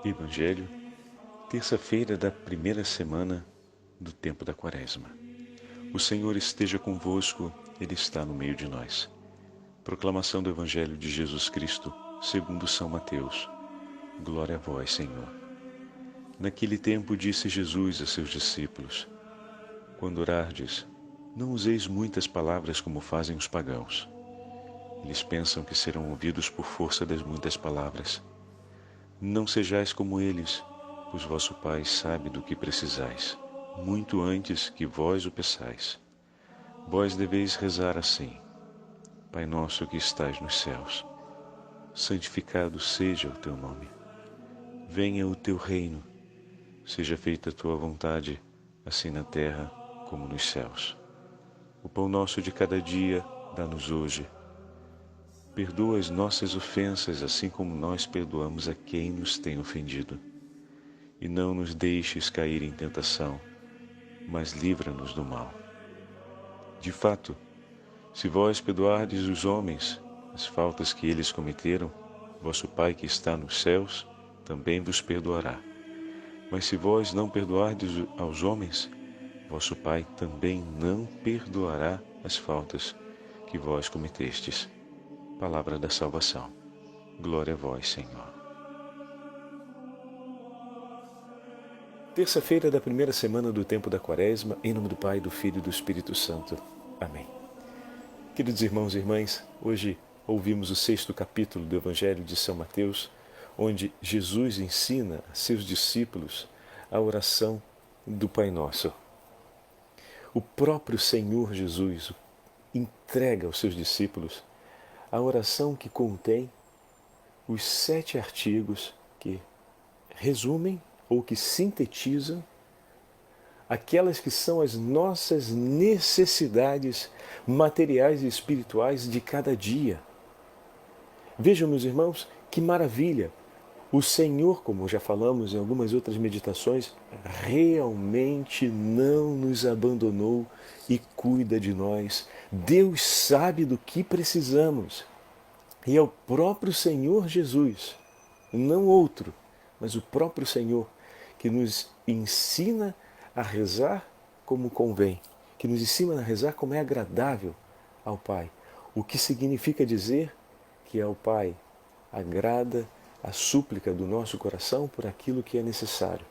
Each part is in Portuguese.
Evangelho, terça-feira da primeira semana do tempo da Quaresma. O Senhor esteja convosco, Ele está no meio de nós. Proclamação do Evangelho de Jesus Cristo, segundo São Mateus. Glória a vós, Senhor. Naquele tempo disse Jesus a seus discípulos: Quando orardes, não useis muitas palavras como fazem os pagãos. Eles pensam que serão ouvidos por força das muitas palavras. Não sejais como eles, pois vosso Pai sabe do que precisais, muito antes que vós o peçais. Vós deveis rezar assim: Pai nosso que estais nos céus, santificado seja o teu nome. Venha o teu reino, seja feita a tua vontade, assim na terra como nos céus. O pão nosso de cada dia dá-nos hoje. Perdoa as nossas ofensas, assim como nós perdoamos a quem nos tem ofendido. E não nos deixes cair em tentação, mas livra-nos do mal. De fato, se vós perdoardes os homens as faltas que eles cometeram, vosso Pai que está nos céus também vos perdoará. Mas se vós não perdoardes aos homens, vosso Pai também não perdoará as faltas que vós cometestes. Palavra da salvação. Glória a vós, Senhor. Terça-feira da primeira semana do tempo da Quaresma, em nome do Pai, do Filho e do Espírito Santo. Amém. Queridos irmãos e irmãs, hoje ouvimos o 6º capítulo do Evangelho de São Mateus, onde Jesus ensina a seus discípulos a oração do Pai Nosso. O próprio Senhor Jesus entrega aos seus discípulos a oração que contém os 7 artigos que resumem ou que sintetizam aquelas que são as nossas necessidades materiais e espirituais de cada dia. Vejam, meus irmãos, que maravilha! O Senhor, como já falamos em algumas outras meditações, realmente não nos abandonou e cuida de nós. Deus sabe do que precisamos. E é o próprio Senhor Jesus, não outro, mas o próprio Senhor, que nos ensina a rezar como convém, que nos ensina a rezar como é agradável ao Pai. O que significa dizer que ao Pai agrada a súplica do nosso coração por aquilo que é necessário.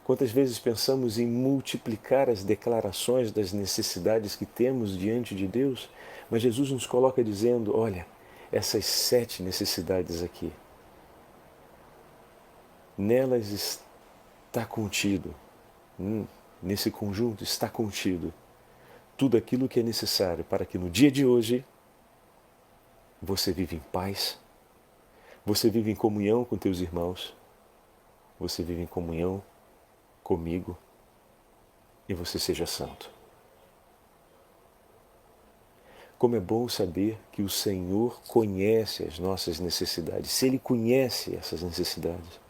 Quantas vezes pensamos em multiplicar as declarações das necessidades que temos diante de Deus, mas Jesus nos coloca dizendo: olha, essas 7 necessidades aqui, nelas está contido, nesse conjunto está contido tudo aquilo que é necessário para que no dia de hoje você viva em paz, você vive em comunhão com teus irmãos, você vive em comunhão comigo e você seja santo. Como é bom saber que o Senhor conhece as nossas necessidades. Se Ele conhece essas necessidades,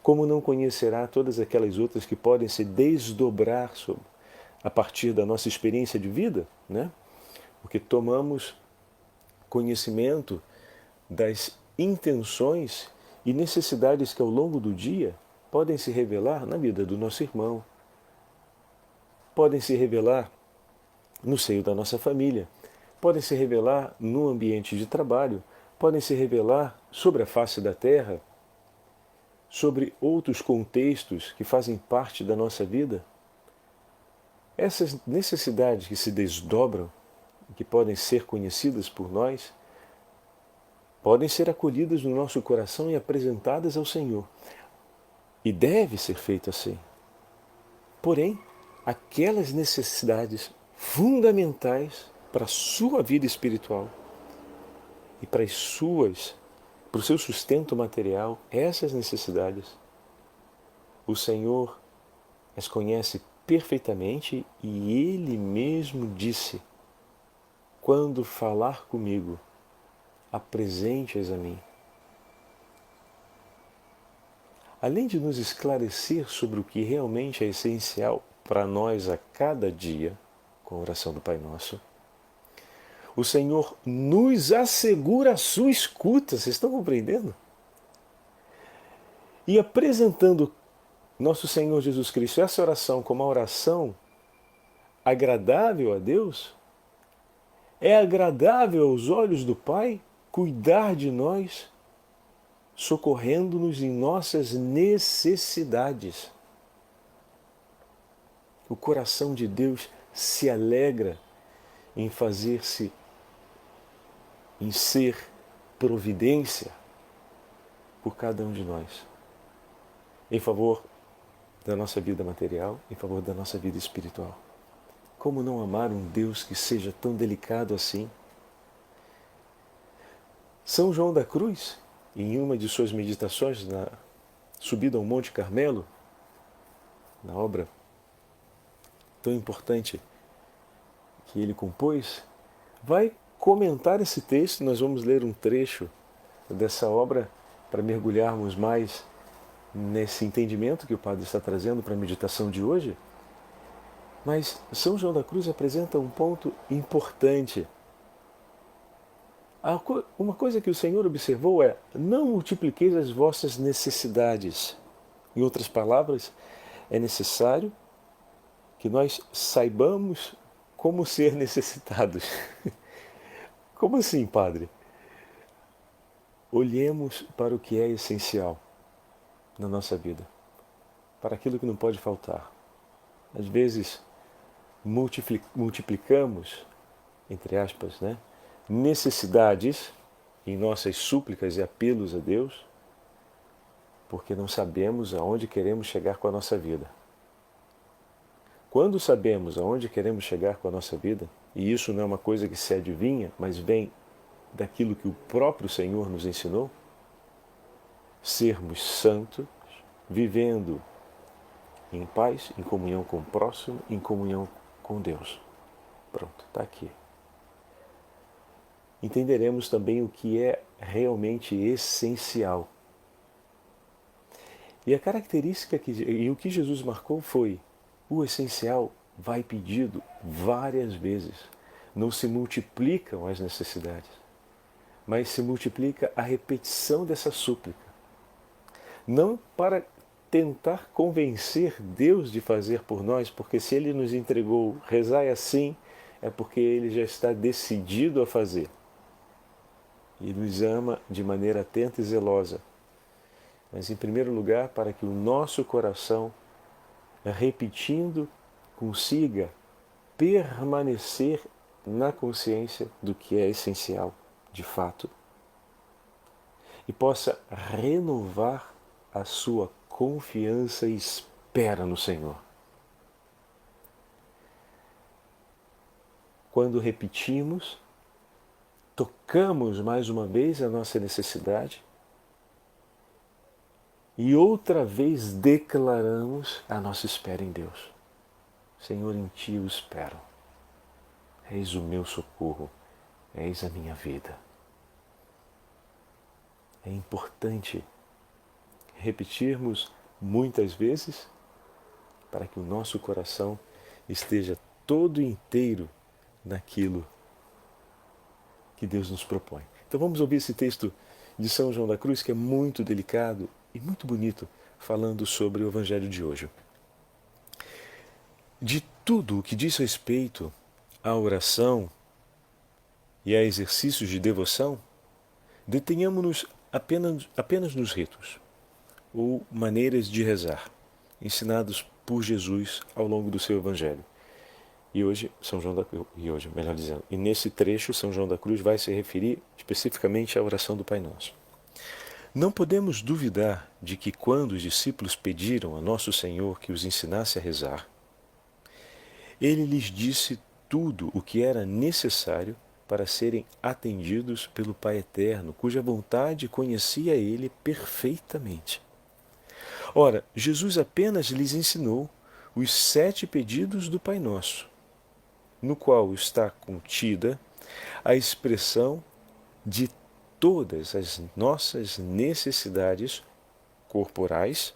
como não conhecerá todas aquelas outras que podem se desdobrar a partir da nossa experiência de vida, né? Porque tomamos conhecimento das intenções e necessidades que ao longo do dia podem se revelar na vida do nosso irmão, podem se revelar no seio da nossa família, podem se revelar no ambiente de trabalho, podem se revelar sobre a face da terra, sobre outros contextos que fazem parte da nossa vida. Essas necessidades que se desdobram, que podem ser conhecidas por nós, podem ser acolhidas no nosso coração e apresentadas ao Senhor. E deve ser feito assim. Porém, aquelas necessidades fundamentais para a sua vida espiritual e para o seu sustento material, essas necessidades, o Senhor as conhece perfeitamente e Ele mesmo disse: quando falar comigo, apresente-as a mim. Além de nos esclarecer sobre o que realmente é essencial para nós a cada dia, com a oração do Pai Nosso, o Senhor nos assegura a sua escuta. Vocês estão compreendendo? E apresentando nosso Senhor Jesus Cristo essa oração como uma oração agradável a Deus, é agradável aos olhos do Pai cuidar de nós, socorrendo-nos em nossas necessidades. O coração de Deus se alegra em fazer-se, em ser providência por cada um de nós, em favor da nossa vida material, em favor da nossa vida espiritual. Como não amar um Deus que seja tão delicado assim? São João da Cruz, em uma de suas meditações na subida ao Monte Carmelo, na obra tão importante que ele compôs, vai comentar esse texto. Nós vamos ler um trecho dessa obra para mergulharmos mais nesse entendimento que o Padre está trazendo para a meditação de hoje. Mas São João da Cruz apresenta um ponto importante. Uma coisa que o Senhor observou é: não multipliqueis as vossas necessidades. Em outras palavras, é necessário que nós saibamos como ser necessitados. Como assim, Padre? Olhemos para o que é essencial na nossa vida, para aquilo que não pode faltar. Às vezes, multiplicamos, entre aspas, necessidades em nossas súplicas e apelos a Deus, porque não sabemos aonde queremos chegar com a nossa vida. Quando sabemos aonde queremos chegar com a nossa vida, e isso não é uma coisa que se adivinha, mas vem daquilo que o próprio Senhor nos ensinou, sermos santos, vivendo em paz, em comunhão com o próximo, em comunhão com Deus. Pronto, está aqui. Entenderemos também o que é realmente essencial. E a característica e o que Jesus marcou foi: o essencial vai pedido várias vezes. Não se multiplicam as necessidades, mas se multiplica a repetição dessa súplica. Não para tentar convencer Deus de fazer por nós, porque se Ele nos entregou rezai assim, é porque Ele já está decidido a fazer. E nos ama de maneira atenta e zelosa. Mas em primeiro lugar, para que o nosso coração, repetindo, consiga permanecer na consciência do que é essencial, de fato, e possa renovar a sua confiança e espera no Senhor. Quando repetimos, tocamos mais uma vez a nossa necessidade e outra vez declaramos a nossa espera em Deus. Senhor, em Ti eu espero. És o meu socorro, és a minha vida. É importante repetirmos muitas vezes para que o nosso coração esteja todo inteiro naquilo que Deus nos propõe. Então vamos ouvir esse texto de São João da Cruz, que é muito delicado e muito bonito, falando sobre o Evangelho de hoje. De tudo o que diz respeito à oração e a exercícios de devoção, detenhamos-nos apenas nos ritos ou maneiras de rezar, ensinados por Jesus ao longo do seu Evangelho. E nesse trecho, São João da Cruz vai se referir especificamente à oração do Pai Nosso. Não podemos duvidar de que quando os discípulos pediram a Nosso Senhor que os ensinasse a rezar, Ele lhes disse tudo o que era necessário para serem atendidos pelo Pai Eterno, cuja vontade conhecia Ele perfeitamente. Ora, Jesus apenas lhes ensinou os 7 pedidos do Pai Nosso, no qual está contida a expressão de todas as nossas necessidades corporais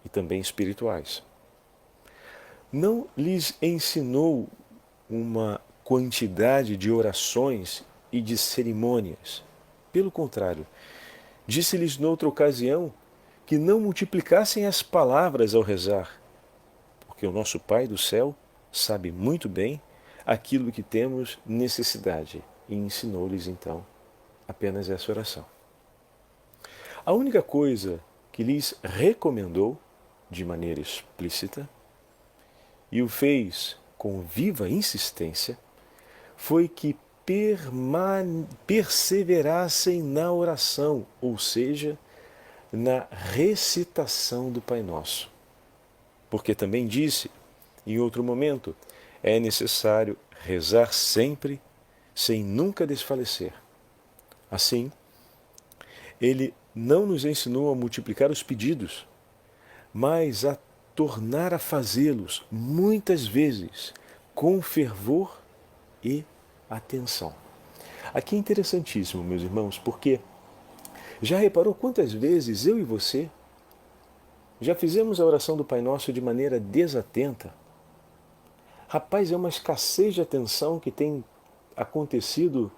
e também espirituais. Não lhes ensinou uma quantidade de orações e de cerimônias. Pelo contrário, disse-lhes noutra ocasião que não multiplicassem as palavras ao rezar, porque o nosso Pai do céu sabe muito bem aquilo que temos necessidade e ensinou-lhes então apenas essa oração. A única coisa que lhes recomendou de maneira explícita e o fez com viva insistência foi que perseverassem na oração, ou seja, na recitação do Pai Nosso. Porque também disse, em outro momento, é necessário rezar sempre, sem nunca desfalecer. Assim, ele não nos ensinou a multiplicar os pedidos, mas a tornar a fazê-los muitas vezes com fervor e atenção. Aqui é interessantíssimo, meus irmãos, porque já reparou quantas vezes eu e você já fizemos a oração do Pai Nosso de maneira desatenta? Rapaz, é uma escassez de atenção que tem acontecido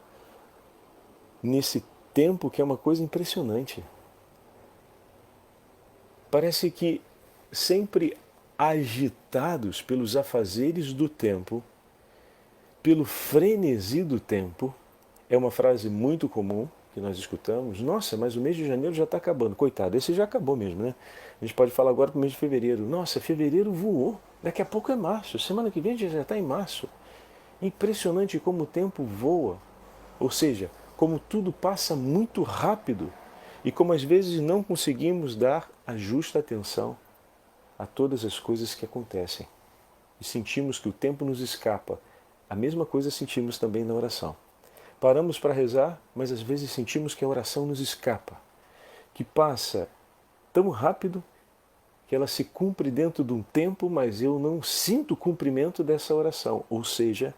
nesse tempo que é uma coisa impressionante. Parece que sempre agitados pelos afazeres do tempo, pelo frenesi do tempo, é uma frase muito comum que nós escutamos. Nossa, mas o mês de janeiro já está acabando. Coitado, esse já acabou mesmo, né? A gente pode falar agora para o mês de fevereiro. Nossa, fevereiro voou. Daqui a pouco é março. Semana que vem a gente já está em março. Impressionante como o tempo voa. Ou seja, como tudo passa muito rápido e como às vezes não conseguimos dar a justa atenção a todas as coisas que acontecem. E sentimos que o tempo nos escapa. A mesma coisa sentimos também na oração. Paramos para rezar, mas às vezes sentimos que a oração nos escapa, que passa tão rápido que ela se cumpre dentro de um tempo, mas eu não sinto o cumprimento dessa oração. Ou seja,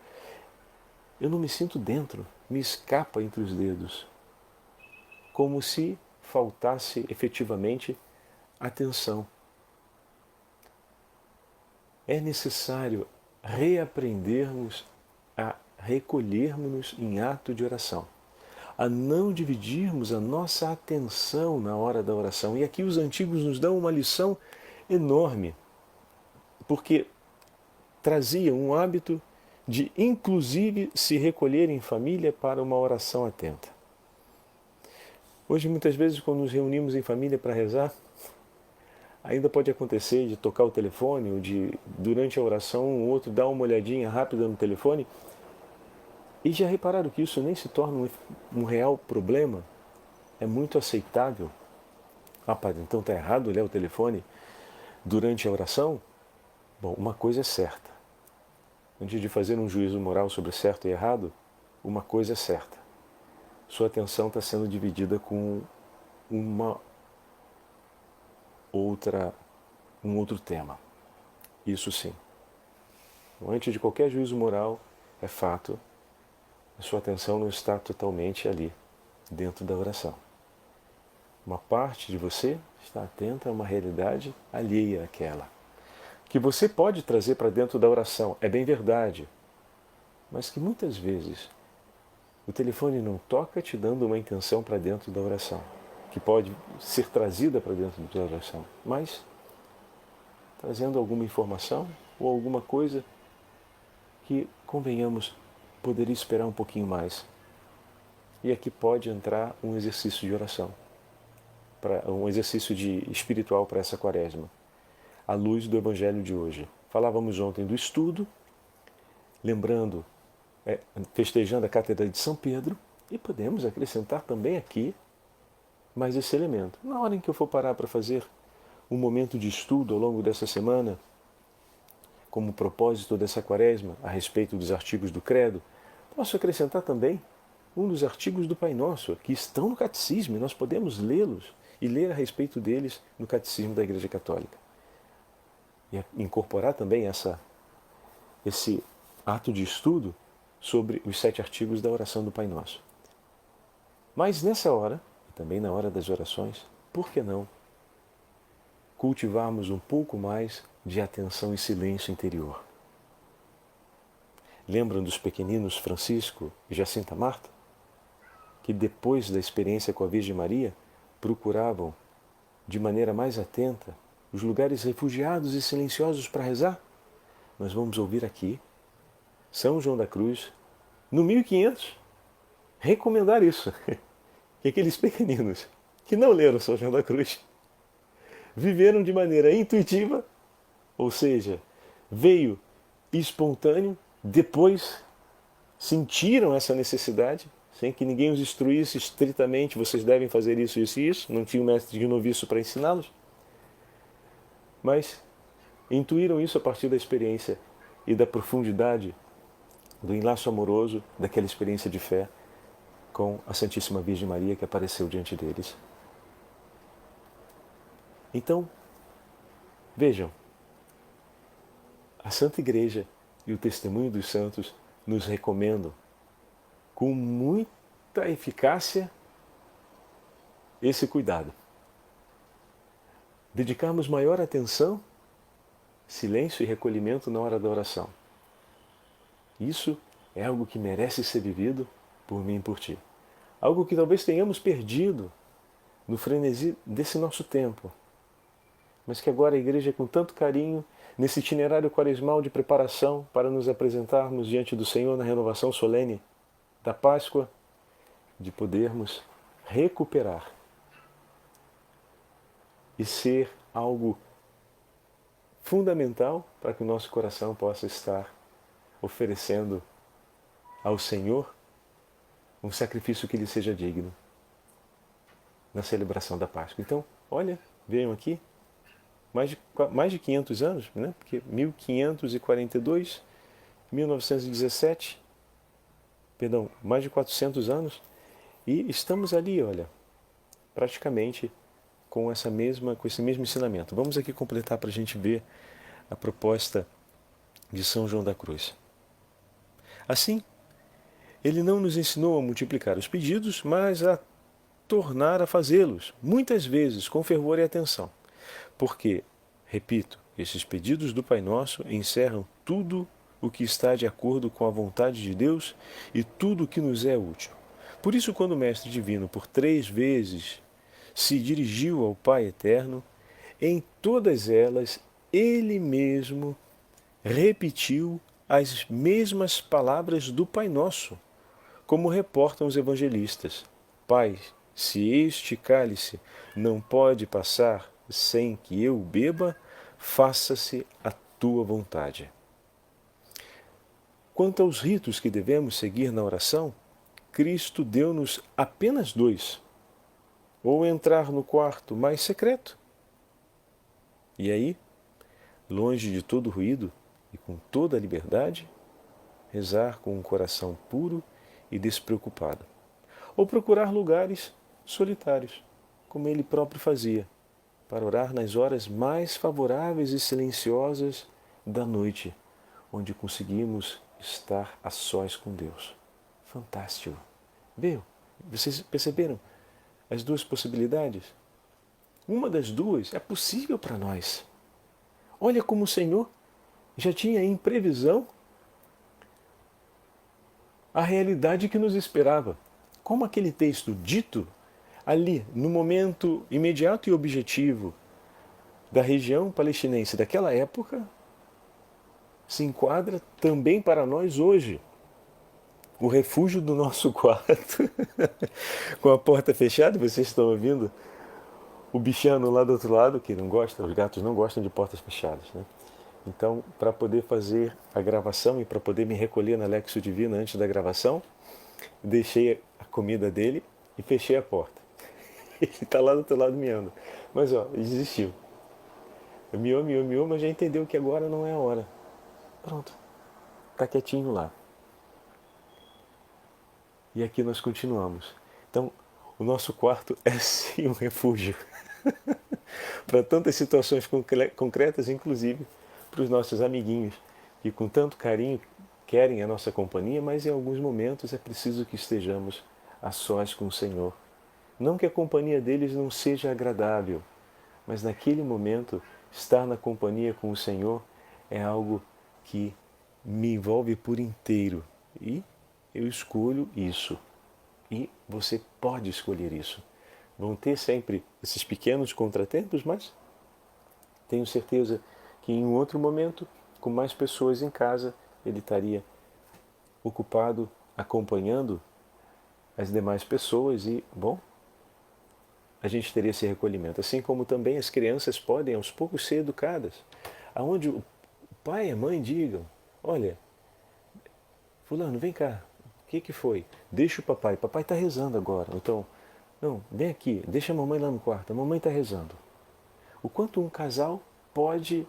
eu não me sinto dentro, me escapa entre os dedos, como se faltasse efetivamente atenção. É necessário reaprendermos a recolhermos-nos em ato de oração, a não dividirmos a nossa atenção na hora da oração. E aqui os antigos nos dão uma lição enorme, porque traziam um hábito de inclusive se recolher em família para uma oração atenta. Hoje, muitas vezes, quando nos reunimos em família para rezar, ainda pode acontecer de tocar o telefone ou de, durante a oração, um outro dar uma olhadinha rápida no telefone. E já repararam que isso nem se torna um real problema? É muito aceitável. Ah, padre, então está errado olhar o telefone durante a oração? Bom, uma coisa é certa. Antes de fazer um juízo moral sobre certo e errado, uma coisa é certa. Sua atenção está sendo dividida com um outro tema. Isso sim. Então, antes de qualquer juízo moral, é fato, a sua atenção não está totalmente ali, dentro da oração. Uma parte de você está atenta a uma realidade alheia àquela, que você pode trazer para dentro da oração, é bem verdade, mas que muitas vezes o telefone não toca te dando uma intenção para dentro da oração, que pode ser trazida para dentro da oração, mas trazendo alguma informação ou alguma coisa que, convenhamos, poderia esperar um pouquinho mais. E aqui pode entrar um exercício de oração, um exercício espiritual para essa quaresma, à luz do Evangelho de hoje. Falávamos ontem do estudo, lembrando, festejando a Cátedra de São Pedro, e podemos acrescentar também aqui mais esse elemento. Na hora em que eu for parar para fazer um momento de estudo ao longo dessa semana, como propósito dessa quaresma, a respeito dos artigos do Credo, posso acrescentar também um dos artigos do Pai Nosso, que estão no Catecismo, e nós podemos lê-los e ler a respeito deles no Catecismo da Igreja Católica. E incorporar também esse ato de estudo sobre os 7 artigos da oração do Pai Nosso. Mas nessa hora, e também na hora das orações, por que não cultivarmos um pouco mais de atenção e silêncio interior? Lembram dos pequeninos Francisco e Jacinta Marta, que depois da experiência com a Virgem Maria procuravam de maneira mais atenta os lugares refugiados e silenciosos para rezar, nós vamos ouvir aqui São João da Cruz, no 1500, recomendar isso. E aqueles pequeninos que não leram São João da Cruz viveram de maneira intuitiva, ou seja, veio espontâneo, depois sentiram essa necessidade, sem que ninguém os instruísse estritamente, vocês devem fazer isso, isso e isso, não tinha um mestre de noviço para ensiná-los, mas intuíram isso a partir da experiência e da profundidade do enlaço amoroso daquela experiência de fé com a Santíssima Virgem Maria que apareceu diante deles. Então, vejam, a Santa Igreja e o testemunho dos santos nos recomendam com muita eficácia esse cuidado. Dedicarmos maior atenção, silêncio e recolhimento na hora da oração. Isso é algo que merece ser vivido por mim e por ti. Algo que talvez tenhamos perdido no frenesi desse nosso tempo, mas que agora a Igreja, com tanto carinho, nesse itinerário quaresmal de preparação para nos apresentarmos diante do Senhor na renovação solene da Páscoa, de podermos recuperar e ser algo fundamental para que o nosso coração possa estar oferecendo ao Senhor um sacrifício que lhe seja digno na celebração da Páscoa. Então, olha, venham aqui, mais de 500 anos, né? Porque 1542, 1917, perdão, mais de 400 anos, e estamos ali, olha, praticamente com esse mesmo ensinamento. Vamos aqui completar para a gente ver a proposta de São João da Cruz. Assim, ele não nos ensinou a multiplicar os pedidos, mas a tornar a fazê-los, muitas vezes com fervor e atenção. Porque, repito, esses pedidos do Pai Nosso encerram tudo o que está de acordo com a vontade de Deus e tudo o que nos é útil. Por isso, quando o Mestre Divino, por 3 vezes, se dirigiu ao Pai Eterno, em todas elas, ele mesmo repetiu as mesmas palavras do Pai Nosso, como reportam os evangelistas. Pai, se este cálice não pode passar sem que eu beba, faça-se a tua vontade. Quanto aos ritos que devemos seguir na oração, Cristo deu-nos apenas 2. Ou entrar no quarto mais secreto. E aí, longe de todo ruído e com toda a liberdade, rezar com um coração puro e despreocupado. Ou procurar lugares solitários, como ele próprio fazia, para orar nas horas mais favoráveis e silenciosas da noite, onde conseguimos estar a sós com Deus. Fantástico! Viu? Vocês perceberam as 2 possibilidades? Uma das 2 é possível para nós. Olha como o Senhor já tinha em previsão a realidade que nos esperava. Como aquele texto dito ali, no momento imediato e objetivo da região palestinense daquela época, se enquadra também para nós hoje. O refúgio do nosso quarto, com a porta fechada, vocês estão ouvindo o bichano lá do outro lado, que não gosta, os gatos não gostam de portas fechadas, né? Então, para poder fazer a gravação e para poder me recolher na Lexio Divina antes da gravação, deixei a comida dele e fechei a porta. Ele está lá do outro lado miando. Mas, ó, ele desistiu. Miou, mas já entendeu que agora não é a hora. Pronto. Está quietinho lá. E aqui nós continuamos. Então, o nosso quarto é sim um refúgio. Para tantas situações concretas, inclusive para os nossos amiguinhos, que com tanto carinho querem a nossa companhia, mas em alguns momentos é preciso que estejamos a sós com o Senhor. Não que a companhia deles não seja agradável, mas naquele momento, estar na companhia com o Senhor é algo que me envolve por inteiro. E eu escolho isso. E você pode escolher isso. Vão ter sempre esses pequenos contratempos, mas tenho certeza que em um outro momento, com mais pessoas em casa, ele estaria ocupado acompanhando as demais pessoas e, bom, a gente teria esse recolhimento. Assim como também as crianças podem aos poucos ser educadas, aonde o pai e a mãe digam, olha, fulano, vem cá, o que foi? Deixa o papai está rezando agora. Então, não, vem aqui, deixa a mamãe lá no quarto, a mamãe está rezando. O quanto um casal pode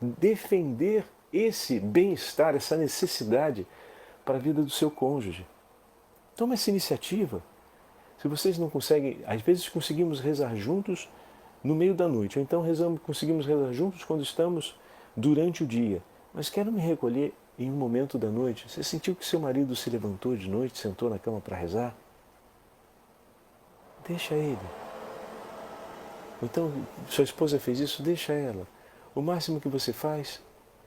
defender esse bem-estar, essa necessidade para a vida do seu cônjuge. Toma essa iniciativa. Se vocês não conseguem, às vezes conseguimos rezar juntos no meio da noite, ou então conseguimos rezar juntos quando estamos durante o dia. Mas quero me recolher em um momento da noite. Você sentiu que seu marido se levantou de noite, sentou na cama para rezar? Deixa ele. Ou então, sua esposa fez isso, deixa ela. O máximo que você faz,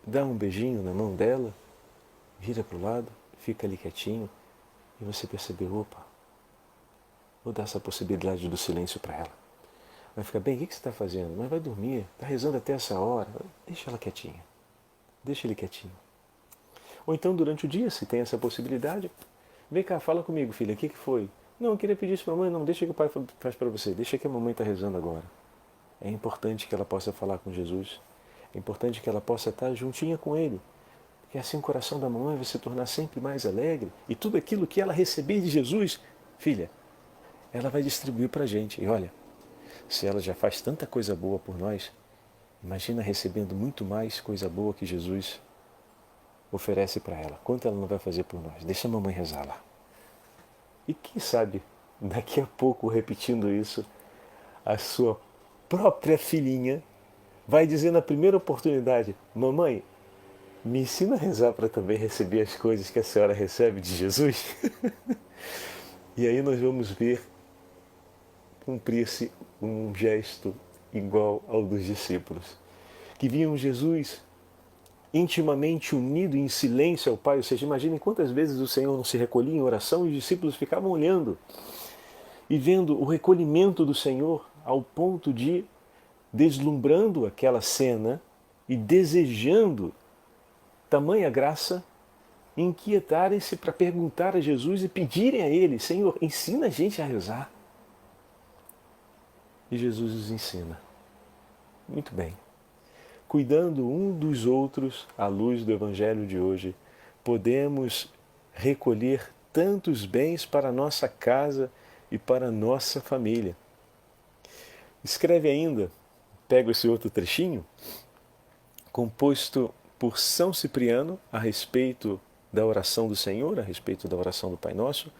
dá um beijinho na mão dela, vira para o lado, fica ali quietinho, e você percebeu, opa, vou dar essa possibilidade do silêncio para ela. Vai ficar bem, o que você está fazendo? Mas vai dormir, está rezando até essa hora. Deixa ela quietinha, deixa ele quietinho. Ou então, durante o dia, se tem essa possibilidade, vem cá, fala comigo, filha, o que foi? Não, eu queria pedir isso para a mamãe, não, deixa que o pai faz para você, deixa que a mamãe está rezando agora. É importante que ela possa falar com Jesus, é importante que ela possa estar juntinha com Ele, porque assim o coração da mamãe vai se tornar sempre mais alegre, e tudo aquilo que ela receber de Jesus, filha, ela vai distribuir para a gente. E olha, se ela já faz tanta coisa boa por nós, imagina recebendo muito mais coisa boa que Jesus oferece para ela. Quanto ela não vai fazer por nós? Deixa a mamãe rezar lá. E quem sabe, daqui a pouco, repetindo isso, a sua própria filhinha vai dizer na primeira oportunidade, mamãe, me ensina a rezar para também receber as coisas que a senhora recebe de Jesus? E aí nós vamos ver cumprir-se um gesto igual ao dos discípulos, que viam Jesus intimamente unido em silêncio ao Pai. Ou seja, imaginem quantas vezes o Senhor não se recolhia em oração e os discípulos ficavam olhando e vendo o recolhimento do Senhor ao ponto de, deslumbrando aquela cena e desejando tamanha graça, inquietarem-se para perguntar a Jesus e pedirem a Ele, Senhor, ensina a gente a rezar. E Jesus os ensina. Muito bem. Cuidando um dos outros, à luz do Evangelho de hoje, podemos recolher tantos bens para a nossa casa e para a nossa família. Escreve ainda, pego esse outro trechinho, composto por São Cipriano, a respeito da oração do Senhor, a respeito da oração do Pai Nosso,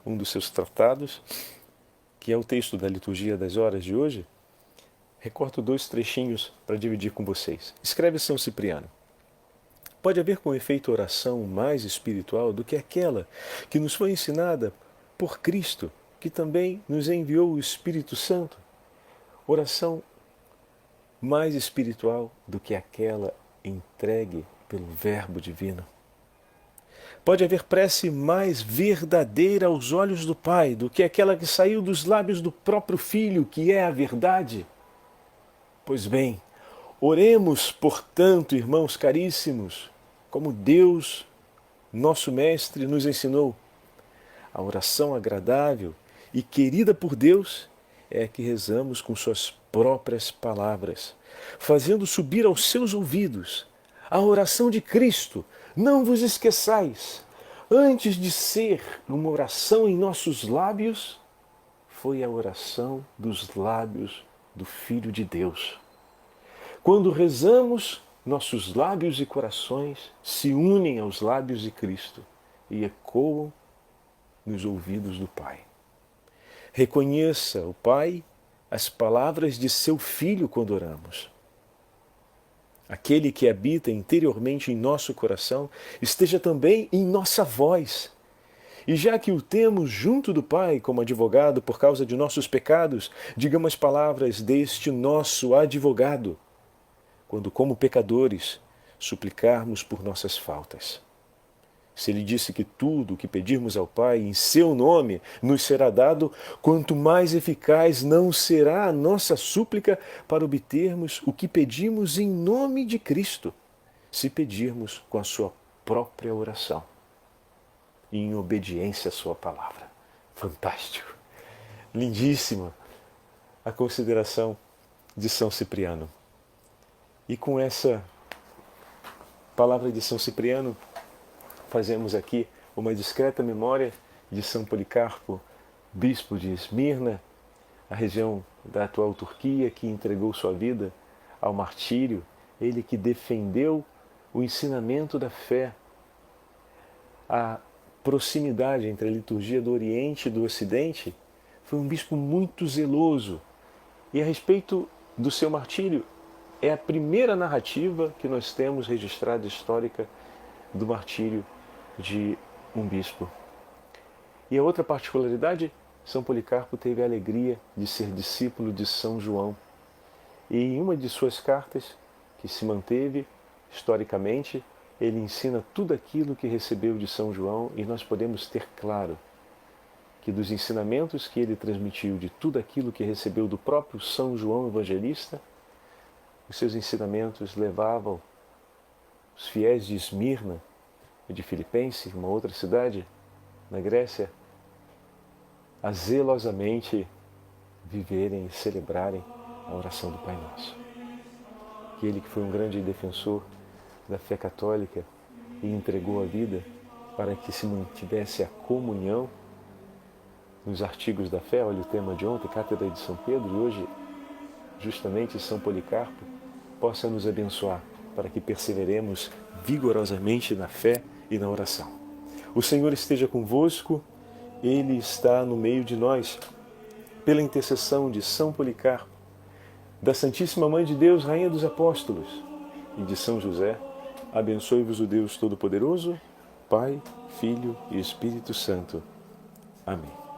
um dos seus tratados, que é o texto da liturgia das horas de hoje. Recorto 2 trechinhos para dividir com vocês. Escreve São Cipriano. Pode haver com efeito oração mais espiritual do que aquela que nos foi ensinada por Cristo, que também nos enviou o Espírito Santo. Oração mais espiritual do que aquela entregue pelo Verbo Divino. Pode haver prece mais verdadeira aos olhos do Pai do que aquela que saiu dos lábios do próprio Filho, que é a verdade. Pois bem, oremos, portanto, irmãos caríssimos, como Deus, nosso Mestre, nos ensinou. A oração agradável e querida por Deus é a que rezamos com suas próprias palavras, fazendo subir aos seus ouvidos a oração de Cristo. Não vos esqueçais, antes de ser uma oração em nossos lábios, foi a oração dos lábios do Filho de Deus. Quando rezamos, nossos lábios e corações se unem aos lábios de Cristo e ecoam nos ouvidos do Pai. Reconheça o Pai as palavras de seu Filho quando oramos. Aquele que habita interiormente em nosso coração esteja também em nossa voz. E já que o temos junto do Pai como advogado por causa de nossos pecados, digamos as palavras deste nosso advogado, quando como pecadores suplicarmos por nossas faltas. Se ele disse que tudo o que pedirmos ao Pai em seu nome nos será dado, quanto mais eficaz não será a nossa súplica para obtermos o que pedimos em nome de Cristo, se pedirmos com a sua própria oração, em obediência à sua palavra. Fantástico! Lindíssima a consideração de São Cipriano. E com essa palavra de São Cipriano, fazemos aqui uma discreta memória de São Policarpo, bispo de Esmirna, a região da atual Turquia, que entregou sua vida ao martírio, ele que defendeu o ensinamento da fé, a proximidade entre a liturgia do Oriente e do Ocidente. Foi um bispo muito zeloso. E a respeito do seu martírio, é a primeira narrativa que nós temos registrada histórica do martírio de um bispo. E a outra particularidade, São Policarpo teve a alegria de ser discípulo de São João. E em uma de suas cartas, que se manteve historicamente, ele ensina tudo aquilo que recebeu de São João, e nós podemos ter claro que dos ensinamentos que ele transmitiu, de tudo aquilo que recebeu do próprio São João Evangelista, os seus ensinamentos levavam os fiéis de Esmirna e de Filipense, uma outra cidade na Grécia, a zelosamente viverem e celebrarem a oração do Pai Nosso. Que ele, que foi um grande defensor da fé católica e entregou a vida para que se mantivesse a comunhão nos artigos da fé, olha o tema de ontem, Cátedra de São Pedro, e hoje justamente São Policarpo, possa nos abençoar para que perseveremos vigorosamente na fé e na oração. O Senhor esteja convosco, Ele está no meio de nós. Pela intercessão de São Policarpo, da Santíssima Mãe de Deus, Rainha dos Apóstolos, e de São José, abençoe-vos o Deus Todo-Poderoso, Pai, Filho e Espírito Santo. Amém.